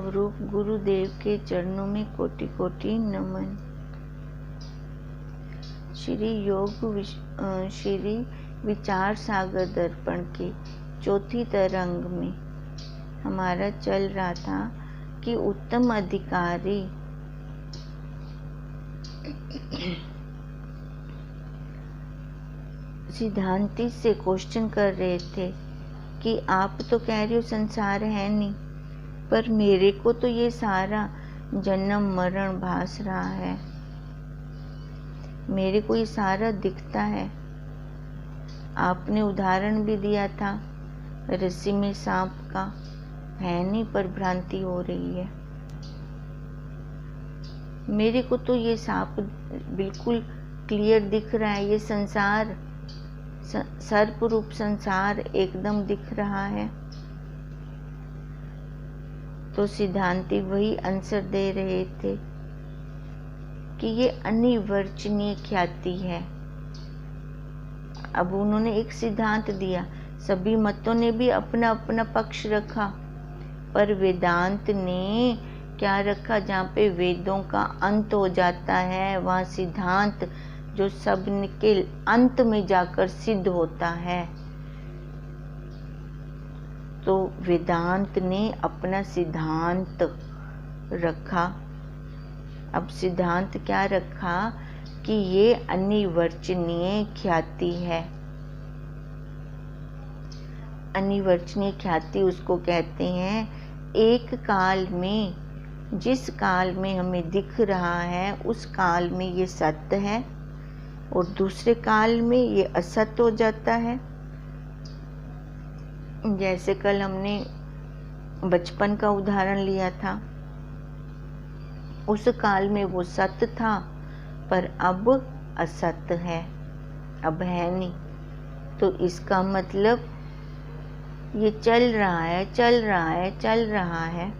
रूप गुरुदेव के चरणों में कोटि कोटि नमन। श्री विचार सागर दर्पण के चौथी तरंग में हमारा चल रहा था कि उत्तम अधिकारी सिद्धांती से क्वेश्चन कर रहे थे कि आप तो कह रहे हो संसार है नहीं, पर मेरे को तो ये सारा जन्म मरण भास रहा है, मेरे को ये सारा दिखता है। आपने उदाहरण भी दिया था रस्सी में सांप का, है नहीं पर भ्रांति हो रही है। मेरे को तो ये सांप बिल्कुल क्लियर दिख रहा है, ये संसार सर्प रूप संसार एकदम दिख रहा है। तो सिद्धांती वही आंसर दे रहे थे कि ये अनिर्वचनीय ख्याति है। अब उन्होंने एक सिद्धांत दिया, सभी मतों ने भी अपना अपना पक्ष रखा, पर वेदांत ने क्या रखा, जहाँ पे वेदों का अंत हो जाता है वहाँ सिद्धांत जो सब के अंत में जाकर सिद्ध होता है। तो वेदांत ने अपना सिद्धांत रखा। अब सिद्धांत क्या रखा कि ये अनिर्वचनीय ख्याति है। अनिर्वचनीय ख्याति उसको कहते हैं, एक काल में जिस काल में हमें दिख रहा है उस काल में ये सत्य है और दूसरे काल में ये असत्य हो जाता है। जैसे कल हमने बचपन का उदाहरण लिया था, उस काल में वो सत्य था पर अब असत्य है, अब है नहीं। तो इसका मतलब ये चल रहा है, चल रहा है, चल रहा है,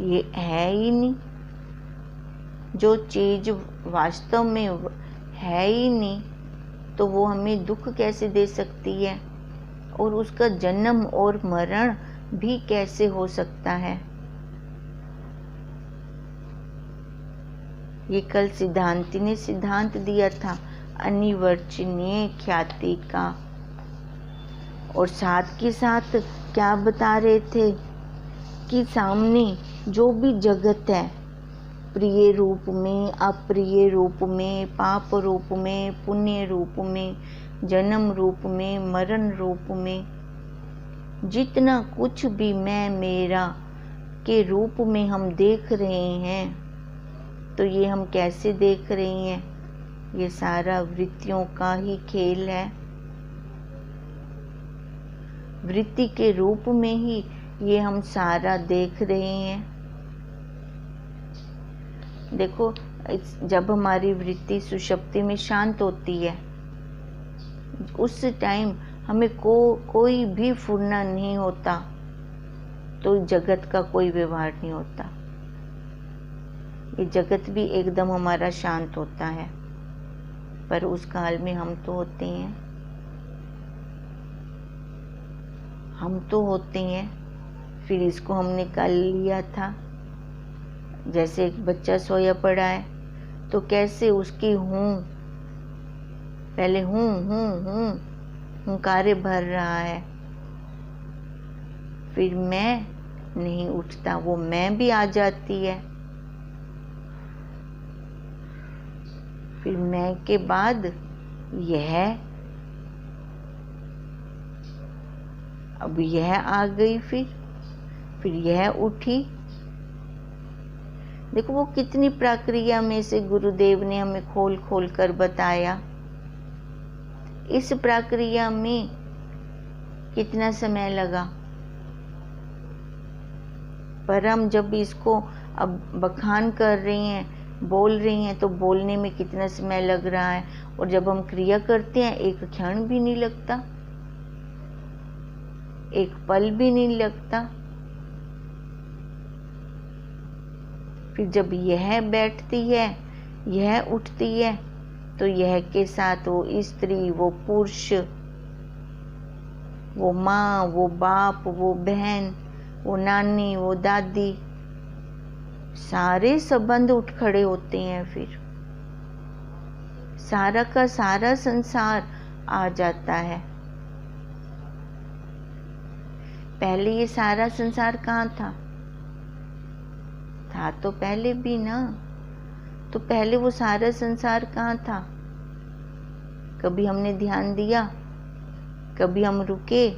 ये है ही नहीं। जो चीज वास्तव में है ही नहीं तो वो हमें दुख कैसे दे सकती है, और उसका जन्म और मरण भी कैसे हो सकता है। ये कल सिद्धांती ने सिद्धांत दिया था अनिर्वचनीय ख्याति का। और साथ के साथ क्या बता रहे थे कि सामने जो भी जगत है, प्रिय रूप में, अप्रिय रूप में, पाप रूप में, पुण्य रूप में, जन्म रूप में, मरण रूप में, जितना कुछ भी मैं मेरा के रूप में हम देख रहे हैं, तो ये हम कैसे देख रहे हैं, ये सारा वृत्तियों का ही खेल है। वृत्ति के रूप में ही ये हम सारा देख रहे हैं। देखो, जब हमारी वृत्ति सुषुप्ति में शांत होती है, उस टाइम हमें कोई भी फुरना नहीं होता, तो जगत का कोई व्यवहार नहीं होता। ये जगत भी एकदम हमारा शांत होता है, पर उस काल में हम तो होते हैं, हम तो होते हैं। फिर इसको हमने कल लिया था, जैसे एक बच्चा सोया पड़ा है तो कैसे उसकी पहले हुंकारे भर रहा है, फिर मैं नहीं उठता, वो मैं भी आ जाती है। फिर मैं के बाद यह, अब यह आ गई, फिर यह उठी। देखो वो कितनी प्रक्रिया में से गुरुदेव ने हमें खोल खोल कर बताया। इस प्रक्रिया में कितना समय लगा, पर हम जब इसको अब बखान कर रही हैं, बोल रही हैं, तो बोलने में कितना समय लग रहा है, और जब हम क्रिया करते हैं एक क्षण भी नहीं लगता, एक पल भी नहीं लगता। फिर जब यह बैठती है, यह उठती है, तो यह के साथ वो स्त्री, वो पुरुष, वो माँ, वो बाप, वो बहन, वो नानी, वो दादी, सारे संबंध उठ खड़े होते हैं। फिर सारा का सारा संसार आ जाता है। पहले ये सारा संसार कहाँ था? था तो पहले भी ना। तो पहले वो सारा संसार कहाँ था? कभी हमने ध्यान दिया? कभी हम रुके?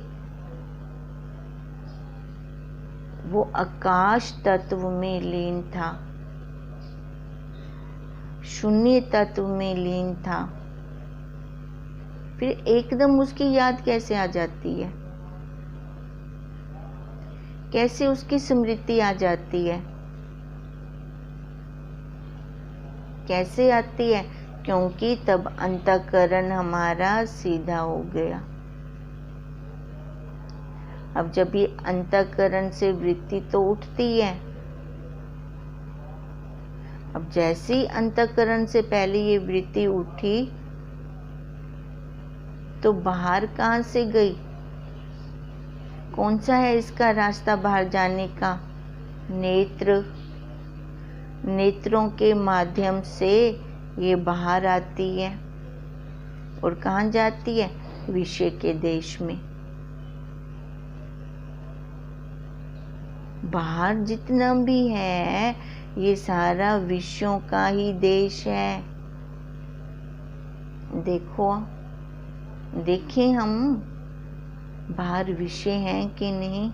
वो आकाश तत्व में लीन था, शून्य तत्व में लीन था। फिर एकदम उसकी याद कैसे आ जाती है? कैसे उसकी स्मृति आ जाती है? कैसे आती है? क्योंकि तब अंतःकरण हमारा सीधा हो गया। अब जब ये अंतःकरण से वृत्ति तो उठती है, अब जैसे ही अंतःकरण से पहले ये वृत्ति उठी तो बाहर कहाँ से गई? कौन सा है इसका रास्ता बाहर जाने का? नेत्र। नेत्रों के माध्यम से ये बाहर आती है और कहाँ जाती है? विषय के देश में। बाहर जितना भी है ये सारा विषयों का ही देश है। देखो, देखें हम बाहर विषय हैं कि नहीं?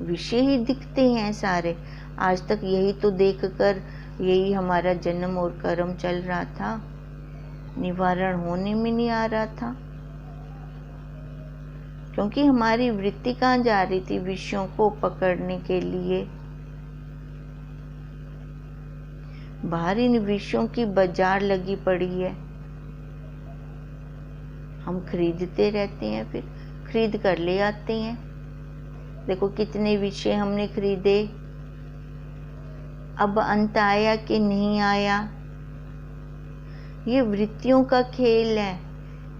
विषय ही दिखते हैं सारे। आज तक यही तो देखकर यही हमारा जन्म और कर्म चल रहा था, निवारण होने में नहीं आ रहा था। क्योंकि हमारी वृत्ति कहाँ जा रही थी? विषयों को पकड़ने के लिए। बाहर इन विषयों की बाजार लगी पड़ी है, हम खरीदते रहते हैं, फिर खरीद कर ले आते हैं। देखो कितने विषय हमने खरीदे, अब अंत आया कि नहीं आया? ये वृत्तियों का खेल है।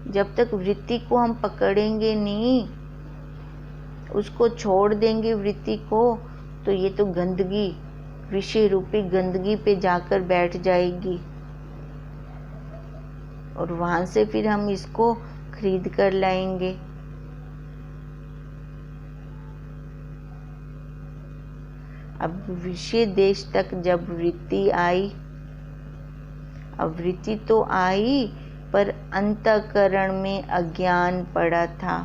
जब तक वृत्ति को हम पकड़ेंगे नहीं, उसको छोड़ देंगे वृत्ति को, तो ये तो गंदगी, विषय रूपी गंदगी पे जाकर बैठ जाएगी और वहां से फिर हम इसको खरीद कर लाएंगे। अब विषय देश तक जब वृत्ति आई, अब वृत्ति तो आई पर अंतःकरण में अज्ञान पड़ा था।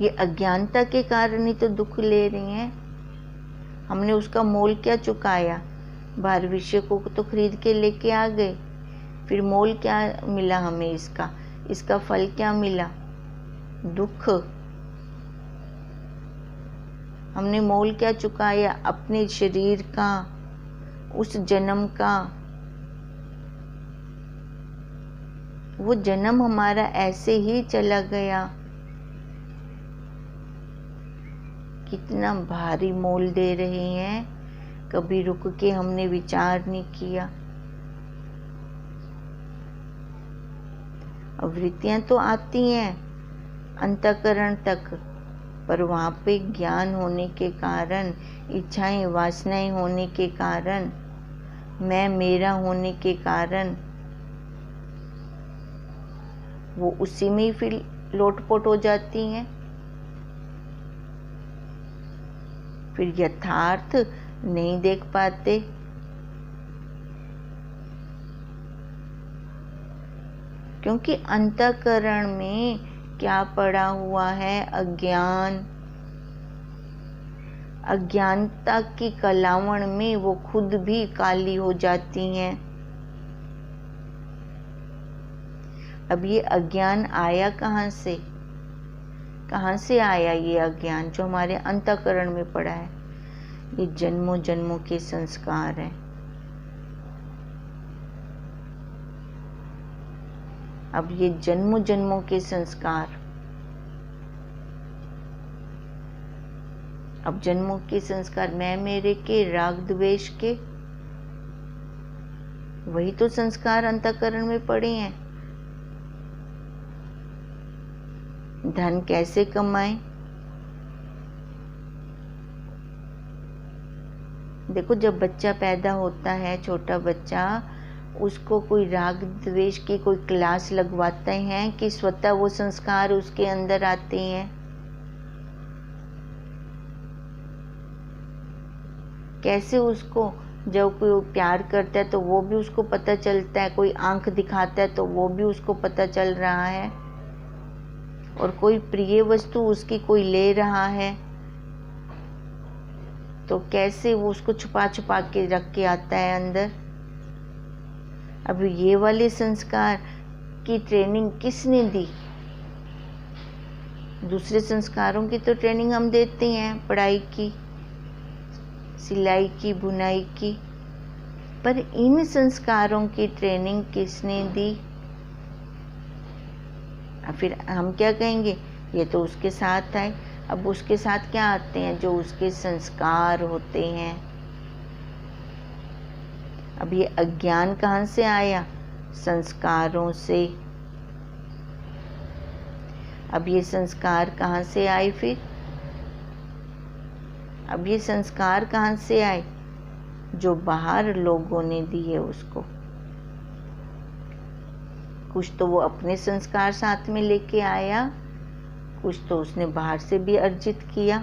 ये अज्ञानता के कारण ही तो दुख ले रही हैं। हमने उसका मोल क्या चुकाया? बाहर विषय को तो खरीद के लेके आ गए, फिर मोल क्या मिला हमें? इसका फल क्या मिला? दुख। हमने मोल क्या चुकाया? अपने शरीर का, उस जन्म का। वो जन्म हमारा ऐसे ही चला गया। कितना भारी मोल दे रहे हैं, कभी रुक के हमने विचार नहीं किया। अब वृत्तियां तो आती हैं अंतःकरण तक, पर वहाँ पे ज्ञान होने के कारण, इच्छाएं वासनाएं होने के कारण, मैं मेरा होने के कारण वो उसी में ही फिर लोटपोट हो जाती हैं। फिर यथार्थ नहीं देख पाते। क्योंकि अंतःकरण में क्या पड़ा हुआ है? अज्ञान। अज्ञानता की कलावण में वो खुद भी काली हो जाती हैं। अब ये अज्ञान आया कहाँ से? कहाँ से आया ये अज्ञान जो हमारे अंतःकरण में पड़ा है? ये जन्मों जन्मों के संस्कार हैं। अब ये जन्मों जन्मों के संस्कार, अब जन्मों के संस्कार मैं मेरे के, राग द्वेष के, वही तो संस्कार अंतःकरण में पड़े हैं। धन कैसे कमाएं। देखो, जब बच्चा पैदा होता है, छोटा बच्चा, उसको कोई राग द्वेष की कोई क्लास लगवाते हैं कि स्वतः वो संस्कार उसके अंदर आते हैं। कैसे उसको जब कोई प्यार करता है तो वो भी उसको पता चलता है, कोई आंख दिखाता है तो वो भी उसको पता चल रहा है, और कोई प्रिय वस्तु उसकी कोई ले रहा है तो कैसे वो उसको छुपा छुपा के रख के आता है अंदर। अब ये वाले संस्कार की ट्रेनिंग किसने दी? दूसरे संस्कारों की तो ट्रेनिंग हम देते हैं, पढ़ाई की, सिलाई की, बुनाई की, पर इन संस्कारों की ट्रेनिंग किसने दी? फिर हम क्या कहेंगे, ये तो उसके साथ आए। अब उसके साथ क्या आते हैं? जो उसके संस्कार होते हैं। अब ये अज्ञान कहाँ से आया? संस्कारों से। अब ये संस्कार कहाँ से आए? फिर अब ये संस्कार कहाँ से आए? जो बाहर लोगों ने दिए उसको। कुछ तो वो अपने संस्कार साथ में लेके आया, कुछ तो उसने बाहर से भी अर्जित किया।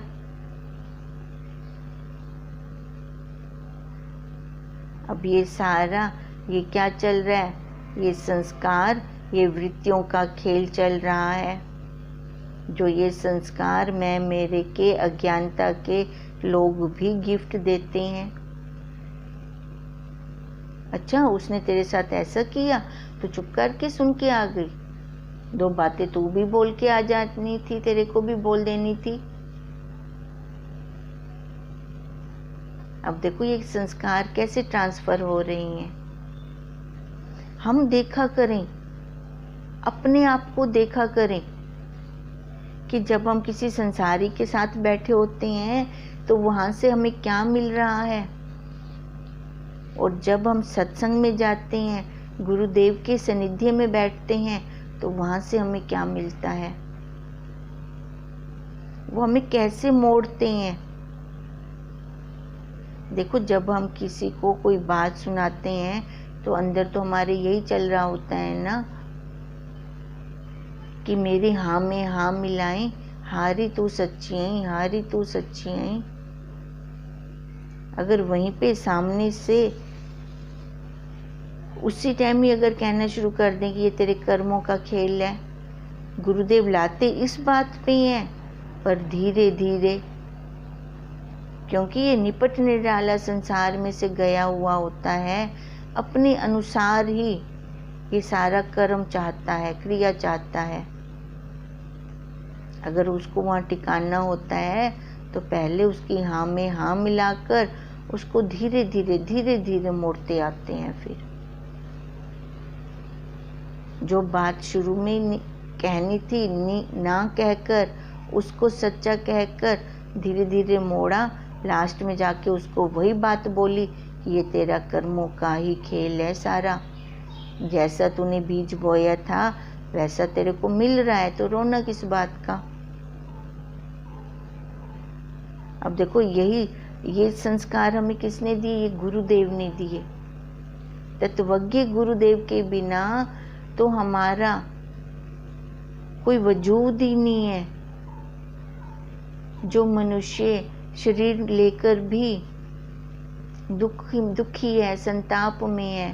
अब ये सारा ये क्या चल रहा है? ये संस्कार, ये वृत्तियों का खेल चल रहा है। जो ये संस्कार मैं मेरे के अज्ञानता के लोग भी गिफ्ट देते हैं। अच्छा, उसने तेरे साथ ऐसा किया तो चुप करके सुन के आ गई। दो बातें तू भी बोल के आ जानी थी, तेरे को भी बोल देनी थी। अब देखो ये संस्कार कैसे ट्रांसफर हो रही हैं। हम देखा करें, अपने आप को देखा करें कि जब हम किसी संसारी के साथ बैठे होते हैं तो वहां से हमें क्या मिल रहा है, और जब हम सत्संग में जाते हैं, गुरुदेव के सानिध्य में बैठते हैं, तो वहां से हमें क्या मिलता है, वो हमें कैसे मोड़ते हैं। देखो, जब हम किसी को कोई बात सुनाते हैं तो अंदर तो हमारे यही चल रहा होता है ना कि मेरी हाँ में हाँ मिलाएं, हारी तू सच्ची है, हारी तू सच्ची है। अगर वहीं पे सामने से उसी टाइम ही अगर कहना शुरू कर दें कि ये तेरे कर्मों का खेल है, गुरुदेव लाते इस बात पे हैं, पर धीरे धीरे, क्योंकि ये निपट निराला संसार में से गया हुआ होता है, अपने अनुसार ही ये सारा कर्म चाहता है, क्रिया चाहता है। अगर उसको वहाँ टिकाना होता है तो पहले उसकी हाँ में हाँ मिलाकर उसको धीरे धीरे मोड़ते आते हैं। फिर जो बात शुरू में कहनी थी ना कहकर, उसको सच्चा कहकर धीरे धीरे मोड़ा, लास्ट में जाके उसको वही बात बोली कि ये तेरा कर्मों का ही खेल है सारा, जैसा तूने बीज बोया था वैसा तेरे को मिल रहा है, तो रोना किस बात का। अब देखो, ये संस्कार हमें किसने दिए? ये गुरुदेव ने दिए। तत्वज्ञ गुरुदेव के बिना तो हमारा कोई वजूद ही नहीं है। जो मनुष्य शरीर लेकर भी दुखी है, संताप में है,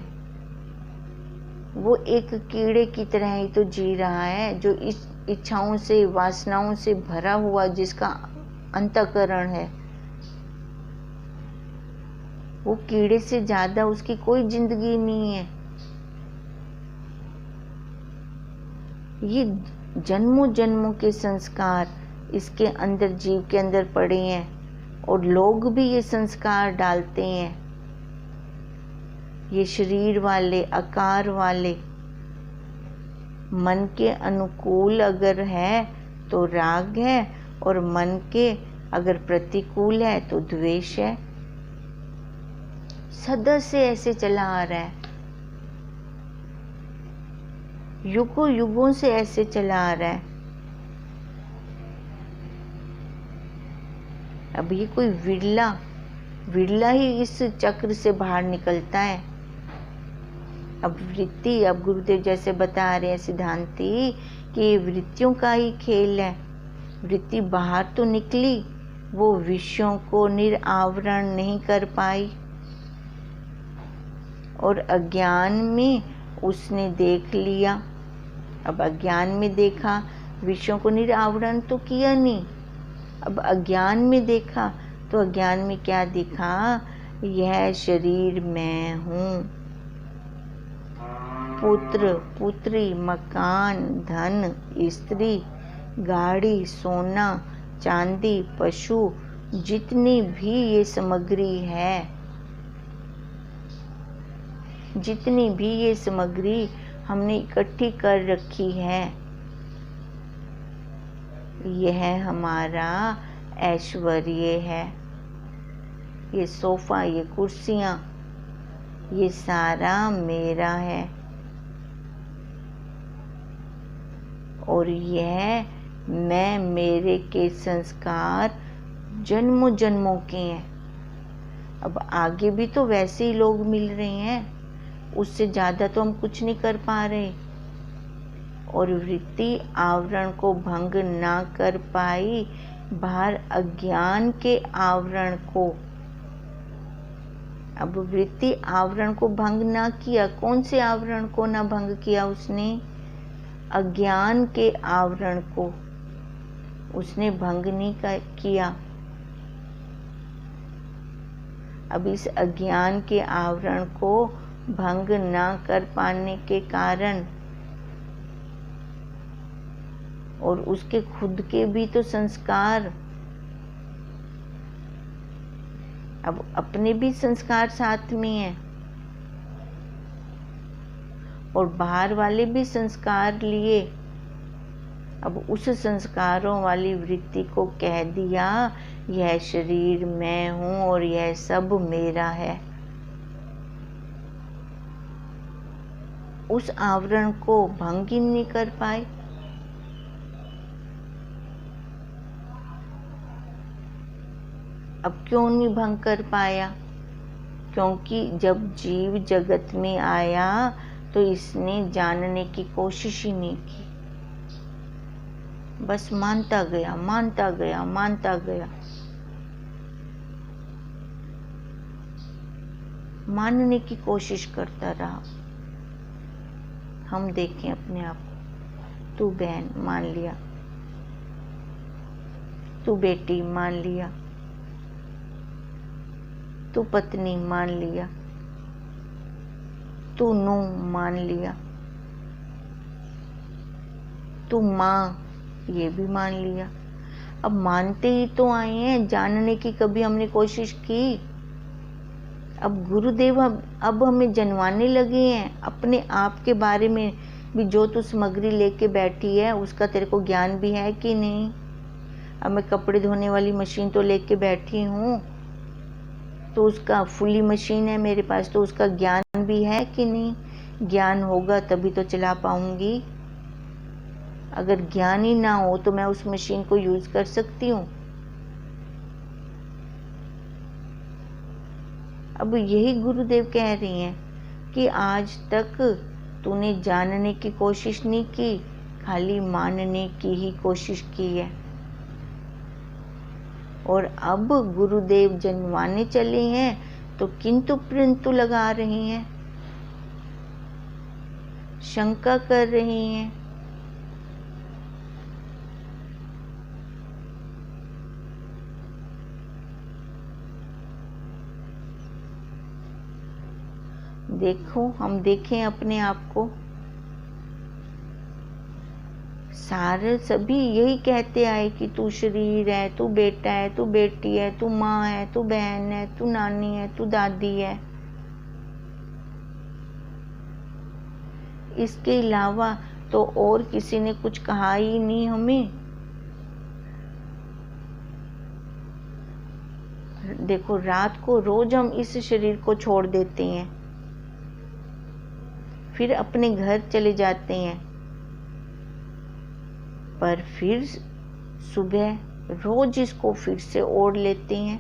वो एक कीड़े की तरह ही तो जी रहा है, जो इस इच्छाओं से, वासनाओं से भरा हुआ जिसका अंतःकरण है। वो कीड़े से ज्यादा उसकी कोई जिंदगी नहीं है। ये जन्मों जन्मों के संस्कार इसके अंदर, जीव के अंदर पड़े हैं, और लोग भी ये संस्कार डालते हैं। ये शरीर वाले, आकार वाले, मन के अनुकूल अगर है तो राग है, और मन के अगर प्रतिकूल है तो द्वेष है। सदा से ऐसे चला आ रहा है, युगों युगों से ऐसे चला आ रहा है। अब ये कोई विरला ही इस चक्र से बाहर निकलता है। अब वृत्ति, अब गुरुदेव जैसे बता रहे हैं सिद्धांती कि ये वृत्तियों का ही खेल है। वृत्ति बाहर तो निकली, वो विषयों को निरावरण नहीं कर पाई और अज्ञान में उसने देख लिया। अब अज्ञान में देखा, विषयों को निरावरण तो किया नहीं। अब अज्ञान में देखा तो अज्ञान में क्या दिखा, यह शरीर मैं हूँ। पुत्र, पुत्री, मकान, धन, स्त्री, गाड़ी, सोना, चांदी, पशु, जितनी भी ये सामग्री है, जितनी भी ये सामग्री हमने इकट्ठी कर रखी है, यह हमारा ऐश्वर्य है। ये सोफा, ये कुर्सियाँ, ये सारा मेरा है और यह मैं, मेरे के संस्कार जन्मों जन्मों के हैं। अब आगे भी तो वैसे ही लोग मिल रहे हैं, उससे ज़्यादा तो हम कुछ नहीं कर पा रहे। और वृत्ति आवरण को भंग ना कर पाई, बाहर अज्ञान के आवरण को। अब वृत्ति आवरण को भंग ना किया, कौन से आवरण को ना भंग किया उसने? अज्ञान के आवरण को उसने भंग नहीं किया। अब इस अज्ञान के आवरण को भंग ना कर पाने के कारण, और उसके खुद के भी तो संस्कार, अब अपने भी संस्कार साथ में हैं और बाहर वाले भी संस्कार लिए। अब उस संस्कारों वाली वृत्ति को कह दिया, यह शरीर मैं हूँ और यह सब मेरा है। उस आवरण को भंग ही नहीं कर पाए। अब क्यों नहीं भंग कर पाया? क्योंकि जब जीव जगत में आया तो इसने जानने की कोशिश ही नहीं की, बस मानता गया, मानता गया, मानता गया। मानने की कोशिश करता रहा। हम देखें अपने आप को, तू बहन मान लिया, तू बेटी मान लिया, तू पत्नी मान लिया, तू नूह मान लिया, तू माँ, ये भी मान लिया। अब मानते ही तो आए हैं, जानने की कभी हमने कोशिश की? अब गुरुदेव अब हमें जनवाने लगे हैं अपने आप के बारे में भी। जो तू सामग्री लेके बैठी है उसका तेरे को ज्ञान भी है कि नहीं? अब मैं कपड़े धोने वाली मशीन तो लेके बैठी हूँ, तो उसका फुली मशीन है मेरे पास, तो उसका ज्ञान भी है कि नहीं? ज्ञान होगा तभी तो चला पाऊंगी। अगर ज्ञान ही ना हो तो मैं उस मशीन को यूज कर सकती हूँ? अब यही गुरुदेव कह रही हैं कि आज तक तूने जानने की कोशिश नहीं की, खाली मानने की ही कोशिश की है। और अब गुरुदेव जनवाने चले हैं तो किंतु परंतु लगा रही हैं, शंका कर रही हैं। देखो, हम देखें अपने आप को, सारे सभी यही कहते आए कि तू शरीर है, तू बेटा है, तू बेटी है, तू माँ है, तू बहन है, तू नानी है, तू दादी है। इसके अलावा तो और किसी ने कुछ कहा ही नहीं हमें। देखो, रात को रोज हम इस शरीर को छोड़ देते हैं, फिर अपने घर चले जाते हैं, पर फिर सुबह रोज इसको फिर से ओढ़ लेते हैं,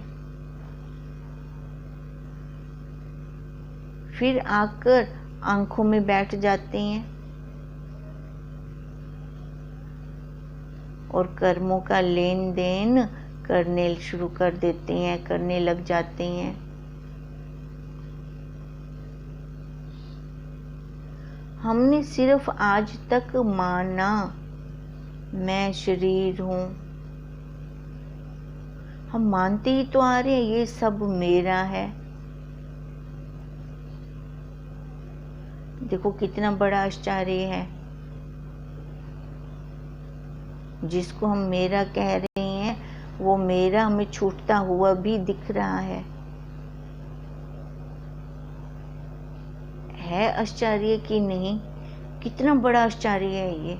फिर आकर आंखों में बैठ जाते हैं और कर्मों का लेन देन करने शुरू कर देते हैं, करने लग जाते हैं। हमने सिर्फ आज तक माना मैं शरीर हूं। हम मानते ही तो आ रहे हैं ये सब मेरा है। देखो कितना बड़ा आश्चर्य है। जिसको हम मेरा कह रहे हैं वो मेरा हमें छूटता हुआ भी दिख रहा है आश्चर्य कि नहीं? कितना बड़ा आश्चर्य है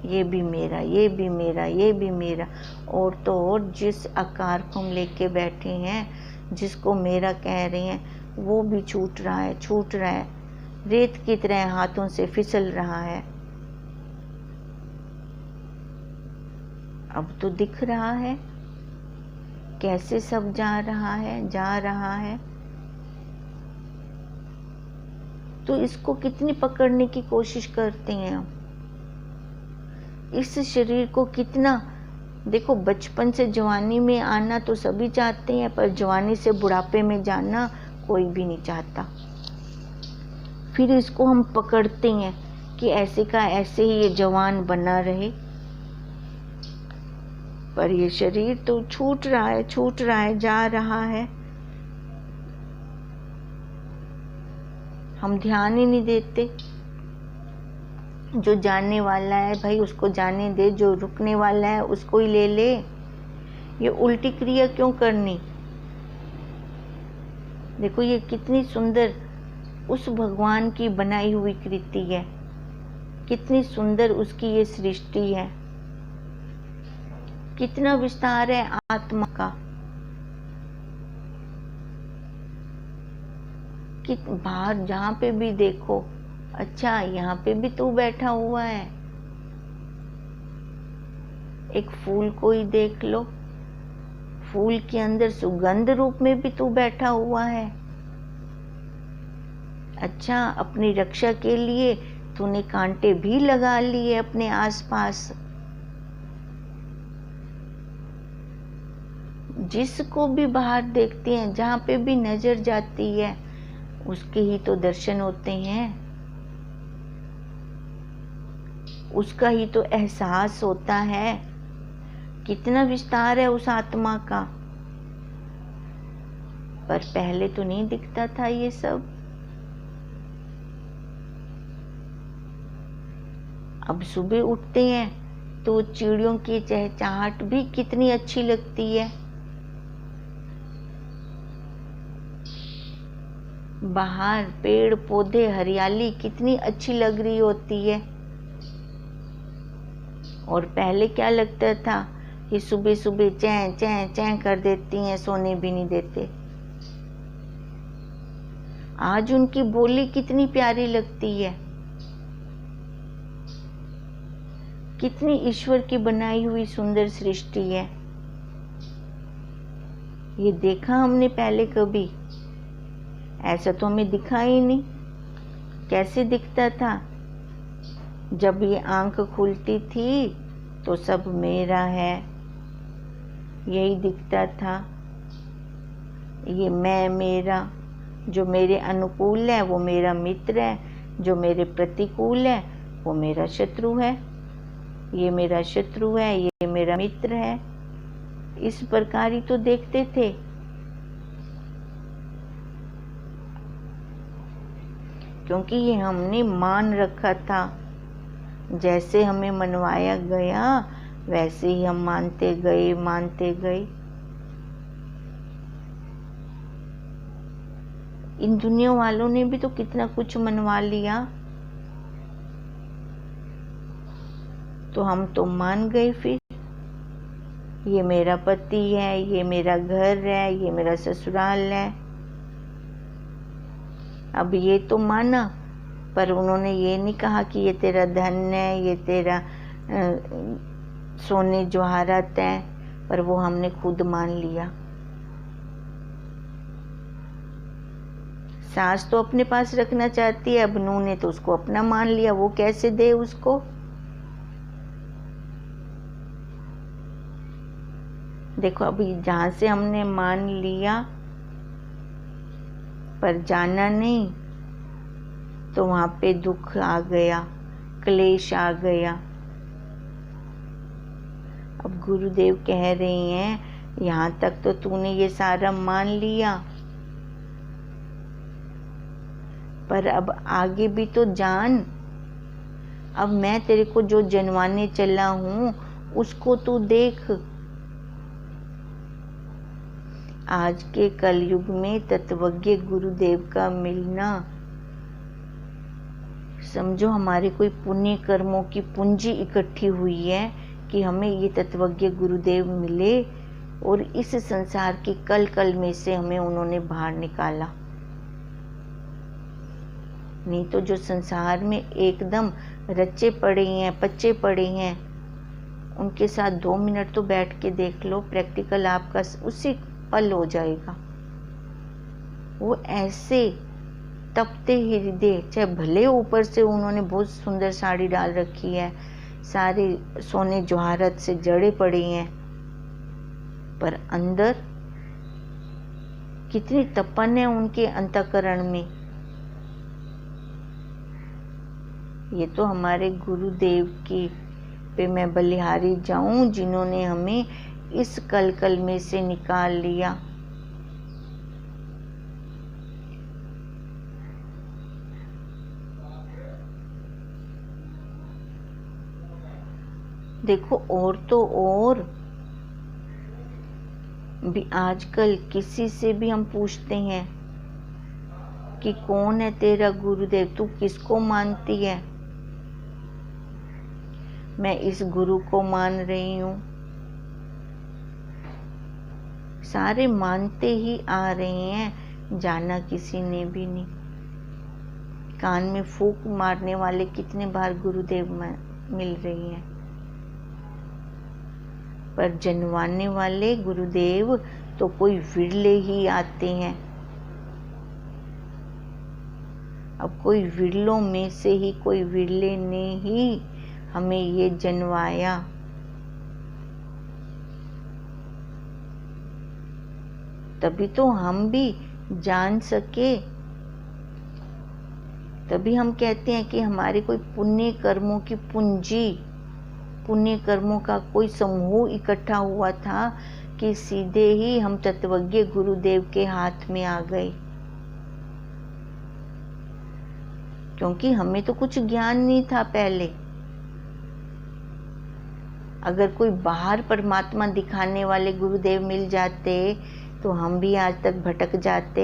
ये भी मेरा, ये भी मेरा, ये भी मेरा। और तो और जिस आकार को हम लेके बैठे हैं, जिसको मेरा कह रहे हैं, वो भी छूट रहा है, छूट रहा है, रेत की तरह हाथों से फिसल रहा है। अब तो दिख रहा है कैसे सब जा रहा है, जा रहा है। तो इसको कितनी पकड़ने की कोशिश करते हैं हम, इस शरीर को कितना। देखो बचपन से जवानी में आना तो सभी चाहते हैं, पर जवानी से बुढ़ापे में जाना कोई भी नहीं चाहता। फिर इसको हम पकड़ते हैं कि ऐसे का ऐसे ही ये जवान बना रहे, पर ये शरीर तो छूट रहा है, छूट रहा है, जा रहा है। हम ध्यान ही नहीं देते। जो जाने वाला है भाई उसको जाने दे, जो रुकने वाला है उसको ही ले ले। ये उल्टी क्रिया क्यों करनी? देखो ये कितनी सुंदर उस भगवान की बनाई हुई कृति है, कितनी सुंदर उसकी ये सृष्टि है, कितना विस्तार है आत्मा का। कि बाहर जहाँ पे भी देखो, अच्छा यहाँ पे भी तू बैठा हुआ है। एक फूल को ही देख लो, फूल के अंदर सुगंध रूप में भी तू बैठा हुआ है। अच्छा अपनी रक्षा के लिए तूने कांटे भी लगा लिए अपने आसपास। जिसको भी बाहर देखते हैं, जहाँ पे भी नजर जाती है, उसके ही तो दर्शन होते हैं, उसका ही तो एहसास होता है। कितना विस्तार है उस आत्मा का। पर पहले तो नहीं दिखता था ये सब। अब सुबह उठते हैं तो चिड़ियों की चहचहाट भी कितनी अच्छी लगती है। बाहर पेड़ पौधे हरियाली कितनी अच्छी लग रही होती है। और पहले क्या लगता था कि सुबह सुबह चैं चैं चैं कर देती हैं, सोने भी नहीं देते। आज उनकी बोली कितनी प्यारी लगती है, कितनी ईश्वर की बनाई हुई सुंदर सृष्टि है। ये देखा हमने पहले कभी? ऐसा तो हमें दिखा ही नहीं। कैसे दिखता था? जब ये आंख खुलती थी तो सब मेरा है, यही दिखता था। ये मैं मेरा, जो मेरे अनुकूल है वो मेरा मित्र है, जो मेरे प्रतिकूल है वो मेरा शत्रु है। ये मेरा शत्रु है, ये मेरा मित्र है। इस प्रकार ही तो देखते थे। क्योंकि ये हमने मान रखा था, जैसे हमें मनवाया गया वैसे ही हम मानते गए, मानते गए। इन दुनिया वालों ने भी तो कितना कुछ मनवा लिया, तो हम तो मान गए। फिर ये मेरा पति है, ये मेरा घर है, ये मेरा ससुराल है। अब ये तो माना, पर उन्होंने ये नहीं कहा कि ये तेरा धन है, ये तेरा सोने जवाहरात हैं, पर वो हमने खुद मान लिया। सास तो अपने पास रखना चाहती है, अब नूह ने तो उसको अपना मान लिया, वो कैसे दे उसको। देखो अभी जहां से हमने मान लिया पर जाना नहीं, तो वहां पे दुख आ गया, क्लेश आ गया। अब गुरुदेव कह रहे हैं यहाँ तक तो तूने ये सारा मान लिया, पर अब आगे भी तो जान। अब मैं तेरे को जो जनवाने चला हूँ उसको तू देख। आज के कलयुग में तत्वज्ञ गुरुदेव का मिलना समझो हमारे कोई पुण्य कर्मों की पूंजी इकट्ठी हुई है कि हमें ये तत्वज्ञ गुरुदेव मिले और इस संसार की कल कल में से हमें उन्होंने बाहर निकाला। नहीं तो जो संसार में एकदम रच्चे पड़े हैं, पच्चे पड़े हैं, उनके साथ 2 मिनट तो बैठ के देख लो, प्रैक्टिकल आपका उसी पल हो जाएगा। वो ऐसे तपते हृदय, चाहे भले ऊपर से उन्होंने बहुत सुंदर साड़ी डाल रखी है, सारे सोने जवाहरात से जड़े पड़े हैं, पर अंदर कितनी तपन है उनके अंतःकरण में। ये तो हमारे गुरुदेव की पे मैं बलिहारी जाऊं जिन्होंने हमें इस कलकल में से निकाल लिया। देखो और तो और भी आजकल किसी से भी हम पूछते हैं कि कौन है तेरा गुरुदेव, तू किसको मानती है। मैं इस गुरु को मान रही हूँ। सारे मानते ही आ रहे हैं, जाना किसी ने भी नहीं। कान में फूंक मारने वाले कितने बार गुरुदेव मिल रही हैं, पर जनवाने वाले गुरुदेव तो कोई विरले ही आते हैं। अब कोई विरलों में से ही कोई विरले ने ही हमें ये जनवाया। तभी तो हम भी जान सके, तभी हम कहते हैं कि हमारे कोई पुण्य कर्मों की पूंजी, पुण्य कर्मों का कोई समूह इकट्ठा हुआ था कि सीधे ही हम तत्वज्ञ गुरुदेव के हाथ में आ गए। क्योंकि हमें तो कुछ ज्ञान नहीं था पहले। अगर कोई बाहर परमात्मा दिखाने वाले गुरुदेव मिल जाते तो हम भी आज तक भटक जाते।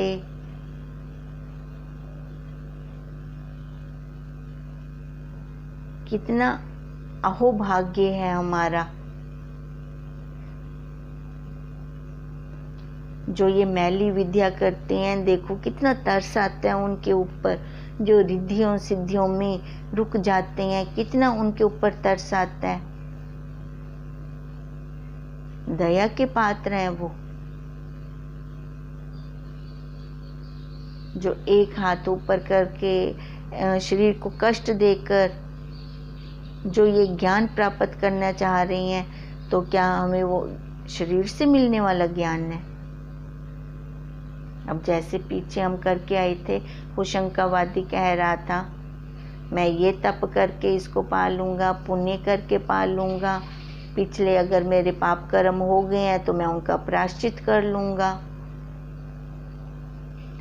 कितना अहोभाग्य है हमारा जो ये मैली विद्या करते हैं। देखो कितना तरस आता है उनके ऊपर, जो रिद्धियों सिद्धियों में रुक जाते हैं, कितना उनके ऊपर तरस आता है। दया के पात्र हैं वो, जो एक हाथ ऊपर करके शरीर को कष्ट देकर जो ये ज्ञान प्राप्त करना चाह रही हैं, तो क्या हमें वो शरीर से मिलने वाला ज्ञान है। अब जैसे पीछे हम करके आए थे, होशंकावादी कह रहा था मैं ये तप करके इसको पालूंगा, पुण्य करके पालूंगा, पिछले अगर मेरे पाप कर्म हो गए हैं तो मैं उनका प्रायश्चित कर लूंगा।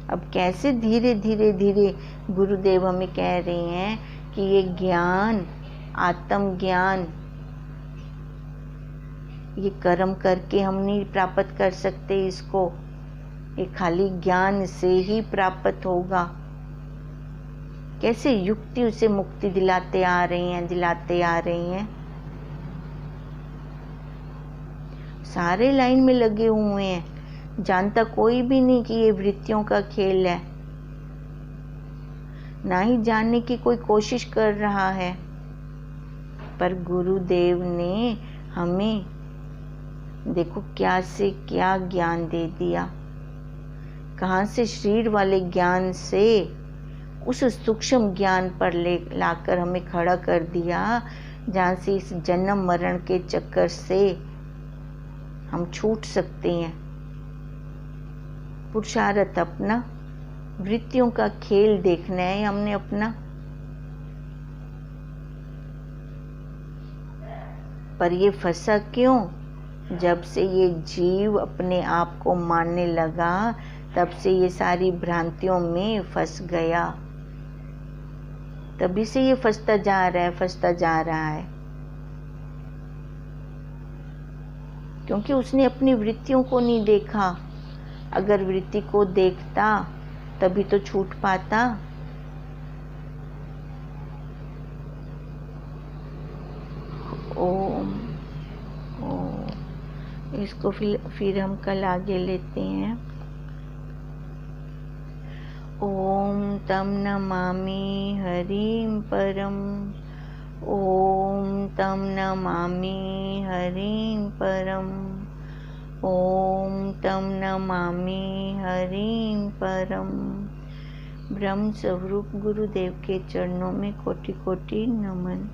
अब कैसे धीरे धीरे धीरे गुरुदेव हमें कह रहे हैं कि ये ज्ञान, आत्म ज्ञान, ये कर्म करके हम नहीं प्राप्त कर सकते इसको, ये खाली ज्ञान से ही प्राप्त होगा। कैसे युक्ति उसे मुक्ति दिलाते आ रही हैं, दिलाते आ रही हैं। सारे लाइन में लगे हुए हैं, जानता कोई भी नहीं कि ये वृत्तियों का खेल है, ना ही जानने की कोई कोशिश कर रहा है। पर गुरुदेव ने हमें देखो क्या से क्या ज्ञान दे दिया, कहाँ से शरीर वाले ज्ञान से उस सूक्ष्म ज्ञान पर ले लाकर हमें खड़ा कर दिया, जहाँ से इस जन्म मरण के चक्कर से हम छूट सकते हैं। पुरुषार्थ अपना, वृत्तियों का खेल देखना है हमने अपना, पर ये फंसा क्यों? जब से ये जीव अपने आप को मानने लगा, तब से ये सारी भ्रांतियों में फंस गया। तभी से ये फंसता जा रहा है, फंसता जा रहा है, क्योंकि उसने अपनी वृत्तियों को नहीं देखा। अगर वृत्ति को देखता तभी तो छूट पाता। ओम ओम। इसको फिर हम कल आगे लेते हैं। ओम तम नमामि हरिं परम, ओम तम नमामि हरिं परम, ओम तम नमामि हरिं परम। ब्रह्म स्वरूप गुरुदेव के चरणों में कोटि कोटि नमन।